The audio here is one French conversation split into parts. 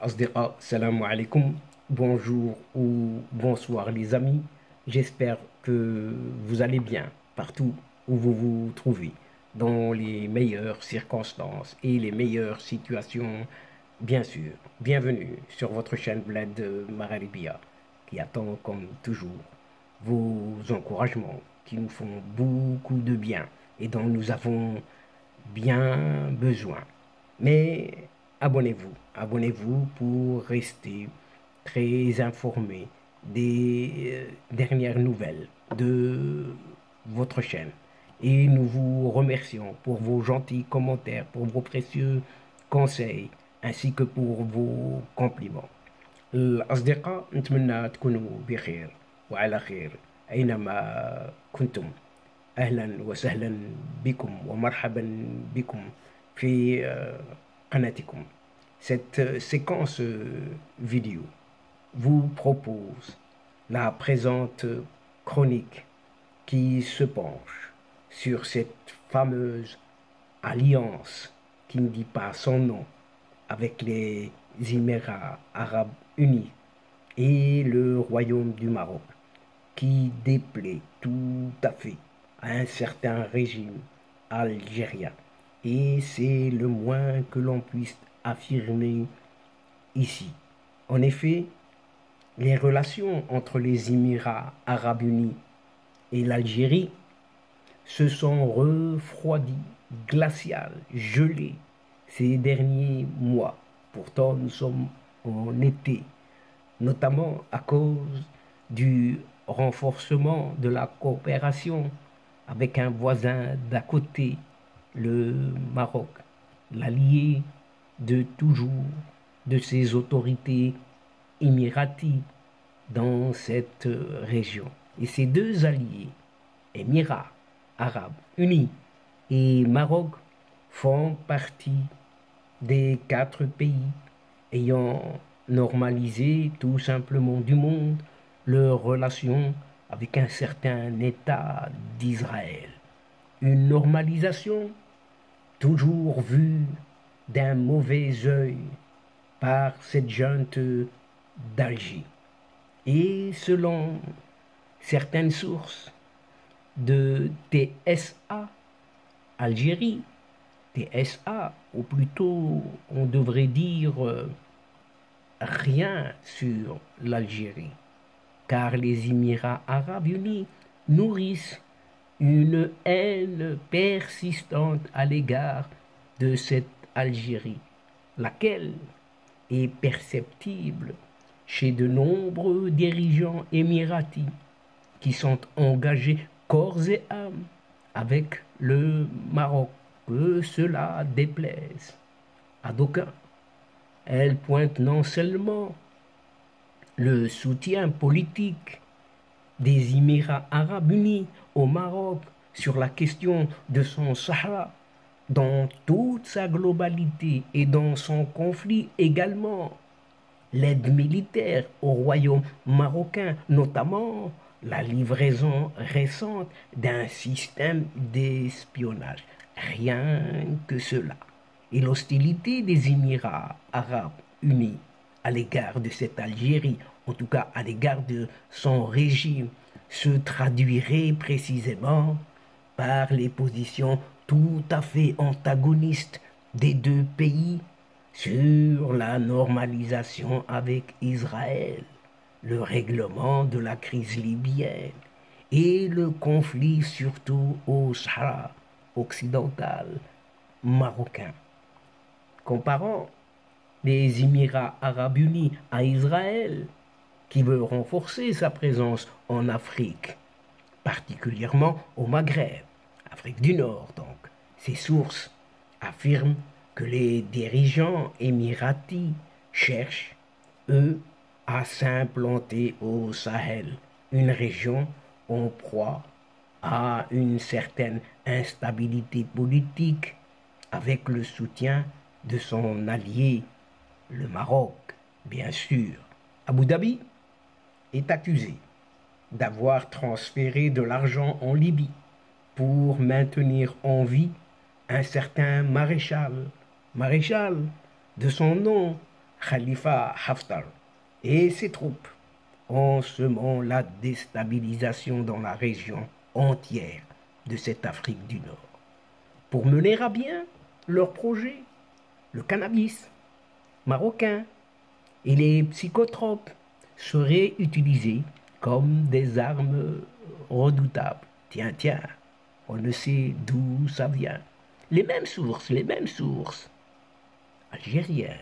Asdiqa, salam alaikum, bonjour ou bonsoir les amis. J'espère que vous allez bien partout où vous vous trouvez, dans les meilleures circonstances et les meilleures situations, bien sûr. Bienvenue sur votre chaîne Bled Mararibia, qui attend comme toujours vos encouragements qui nous font beaucoup de bien et dont nous avons bien besoin. Mais abonnez-vous pour rester très informé des dernières nouvelles de votre chaîne. Et nous vous remercions pour vos gentils commentaires, pour vos précieux conseils, ainsi que pour vos compliments. الأصدقاء نتمنى تكونوا بخير وعلى خير أينما كنتم. أهلا وسهلا بكم ومرحبا بكم في قناتكم. Cette séquence vidéo vous propose la présente chronique qui se penche sur cette fameuse alliance qui ne dit pas son nom avec les Émirats arabes unis et le Royaume du Maroc, qui déplaît tout à fait à un certain régime algérien. Et c'est le moins que l'on puisse affirmer ici. En effet, les relations entre les Émirats arabes unis et l'Algérie se sont refroidies, glaciales, gelées ces derniers mois. Pourtant, nous sommes en été, notamment à cause du renforcement de la coopération avec un voisin d'à côté, le Maroc, l'allié de toujours de ces autorités émiraties dans cette région. Et ces deux alliés, Émirats arabes unis et Maroc, font partie des 4 pays ayant normalisé tout simplement du monde leurs relations avec un certain État d'Israël. Une normalisation toujours vue d'un mauvais œil par cette junte d'Alger. Et selon certaines sources de TSA Algérie, TSA, ou plutôt on devrait dire rien sur l'Algérie, car les Émirats arabes unis nourrissent une haine persistante à l'égard de cette Algérie, laquelle est perceptible chez de nombreux dirigeants émiratis qui sont engagés corps et âme avec le Maroc, que cela déplaise à d'aucuns. Elle pointe non seulement le soutien politique des Émirats arabes unis au Maroc sur la question de son Sahara, dans toute sa globalité et dans son conflit également, l'aide militaire au royaume marocain, notamment la livraison récente d'un système d'espionnage. Rien que cela. Et l'hostilité des Émirats arabes unis à l'égard de cette Algérie, en tout cas à l'égard de son régime, se traduirait précisément par les positions tout à fait antagonistes des deux pays sur la normalisation avec Israël, le règlement de la crise libyenne et le conflit surtout au Sahara occidental marocain. Comparant les Émirats arabes unis à Israël, qui veut renforcer sa présence en Afrique, particulièrement au Maghreb, Afrique du Nord donc. Ces sources affirment que les dirigeants émiratis cherchent, eux, à s'implanter au Sahel, une région en proie à une certaine instabilité politique avec le soutien de son allié, le Maroc, bien sûr. Abu Dhabi est accusé d'avoir transféré de l'argent en Libye pour maintenir en vie un certain maréchal de son nom, Khalifa Haftar et ses troupes en semant la déstabilisation dans la région entière de cette Afrique du Nord pour mener à bien leur projet. Le cannabis marocain et les psychotropes seraient utilisés comme des armes redoutables. Tiens, tiens, on ne sait d'où ça vient. Les mêmes sources algériennes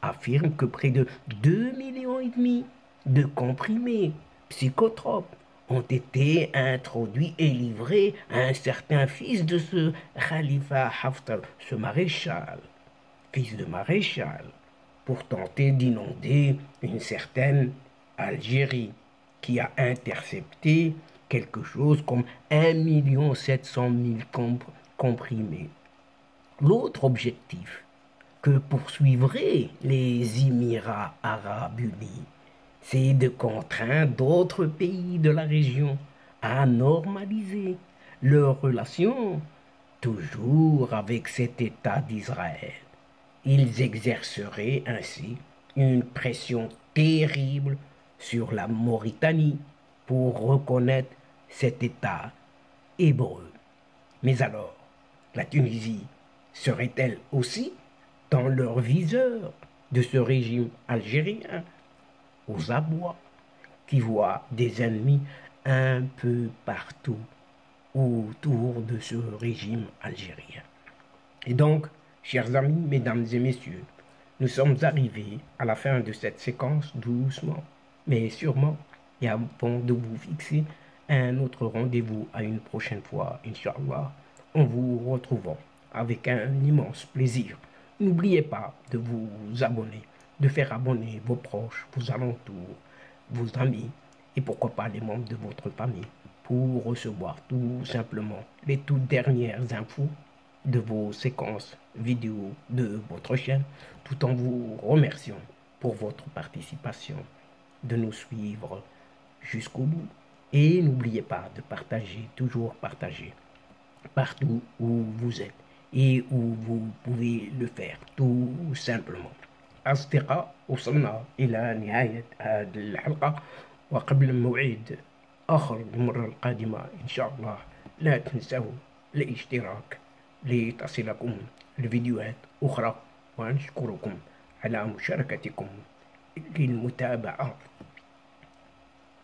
affirment que près de 2,5 millions de comprimés psychotropes ont été introduits et livrés à un certain fils de ce Khalifa Haftar, ce maréchal, fils de maréchal, pour tenter d'inonder une certaine Algérie qui a intercepté quelque chose comme 1,7 million comprimés. L'autre objectif que poursuivraient les Émirats arabes unis, c'est de contraindre d'autres pays de la région à normaliser leurs relations, toujours avec cet État d'Israël. Ils exerceraient ainsi une pression terrible sur la Mauritanie pour reconnaître cet État hébreu. Mais alors, la Tunisie serait-elle aussi dans leur viseur de ce régime algérien aux abois qui voient des ennemis un peu partout autour de ce régime algérien? Et donc, chers amis, mesdames et messieurs, nous sommes arrivés à la fin de cette séquence doucement, mais sûrement, et avant de vous fixer un autre rendez-vous à une prochaine fois, Inch'Allah, en vous retrouvant avec un immense plaisir. N'oubliez pas de vous abonner, de faire abonner vos proches, vos alentours, vos amis, et pourquoi pas les membres de votre famille, pour recevoir tout simplement les toutes dernières infos de vos séquences vidéo de votre chaîne, tout en vous remerciant pour votre participation, de nous suivre jusqu'au bout. Et n'oubliez pas de partager, toujours partager, partout où vous êtes et où vous pouvez le faire, tout simplement. أصدقاء وصلنا إلى نهاية هذه الحلقة، وقبل الموعد آخر المرة القادمة إن شاء الله لا تنسوا الاشتراك لتصلكم الفيديوهات أخرى، ونشكركم على مشاركتكم للمتابعة.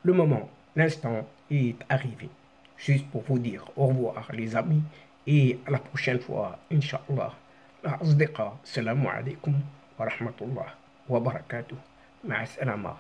Le moment, l'instant est arrivé. Juste pour vous dire au revoir les amis et à la prochaine fois, Inch'Allah. أصدقاء السلام عليكم ورحمة الله وبركاته. مع السلامة.